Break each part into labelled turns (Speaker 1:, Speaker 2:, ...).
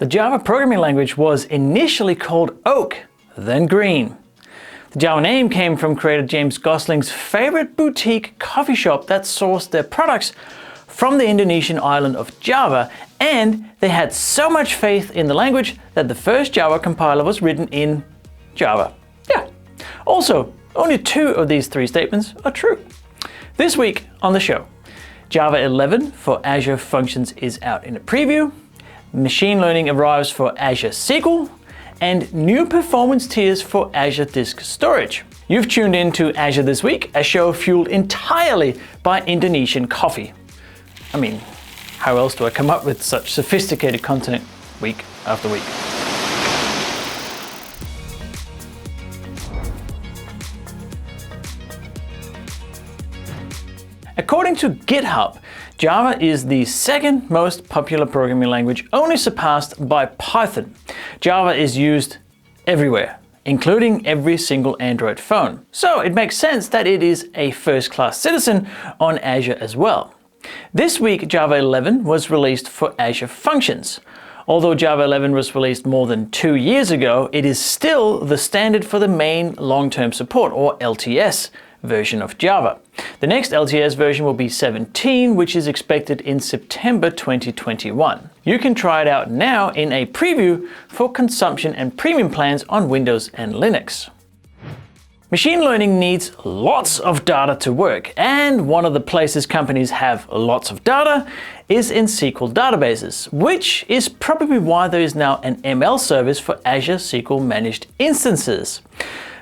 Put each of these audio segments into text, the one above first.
Speaker 1: The Java programming language was initially called Oak, then Green. The Java name came from creator James Gosling's favorite boutique coffee shop that sourced their products from the Indonesian island of Java, and they had so much faith in the language that the first Java compiler was written in Java. Yeah. Also, only 2 of these 3 statements are true. This week on the show, Java 11 for Azure Functions is out in a preview, machine learning arrives for Azure SQL, and new performance tiers for Azure Disk Storage. You've tuned in to Azure This Week, a show fueled entirely by Indonesian coffee. I mean, how else do I come up with such sophisticated content week after week? According to GitHub, Java is the 2nd most popular programming language, only surpassed by Python. Java is used everywhere, including every single Android phone. So it makes sense that it is a first-class citizen on Azure as well. This week, Java 11 was released for Azure Functions. Although Java 11 was released more than 2 years ago, it is still the standard for the main long-term support, or LTS, version of Java. The next LTS version will be 17, which is expected in September 2021. You can try it out now in a preview for consumption and premium plans on Windows and Linux. Machine learning needs lots of data to work, and one of the places companies have lots of data is in SQL databases, which is probably why there is now an ML service for Azure SQL Managed Instances.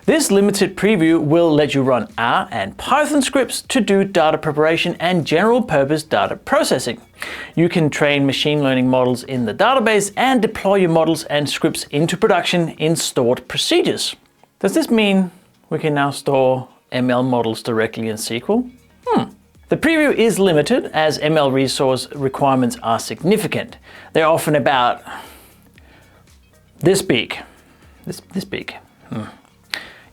Speaker 1: This limited preview will let you run R and Python scripts to do data preparation and general purpose data processing. You can train machine learning models in the database and deploy your models and scripts into production in stored procedures. Does this mean we can now store ML models directly in SQL? The preview is limited as ML resource requirements are significant. They're often about this big. This big.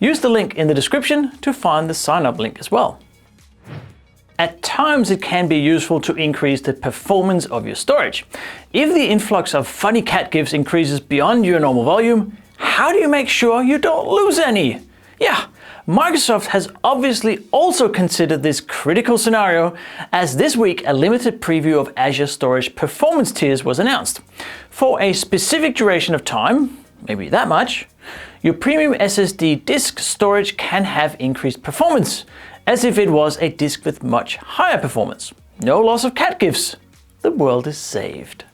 Speaker 1: Use the link in the description to find the sign-up link as well. At times it can be useful to increase the performance of your storage. If the influx of funny cat gifs increases beyond your normal volume, how do you make sure you don't lose any? Yeah, Microsoft has obviously also considered this critical scenario, as this week a limited preview of Azure Storage performance tiers was announced. For a specific duration of time, maybe that much, your premium SSD disk storage can have increased performance, as if it was a disk with much higher performance. No loss of cat gifs. The world is saved.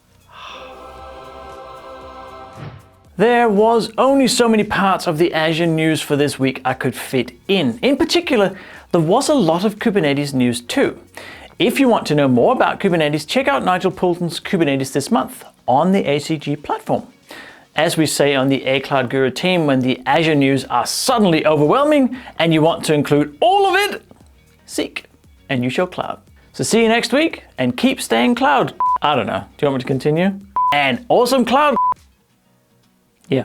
Speaker 1: There was only so many parts of the Azure news for this week I could fit in. In particular, there was a lot of Kubernetes news too. If you want to know more about Kubernetes, check out Nigel Poulton's Kubernetes This Month on the ACG platform. As we say on the A Cloud Guru team, when the Azure news are suddenly overwhelming and you want to include all of it, seek and you shall cloud. So see you next week and keep staying cloud. I don't know. Do you want me to continue? And awesome cloud. Yeah.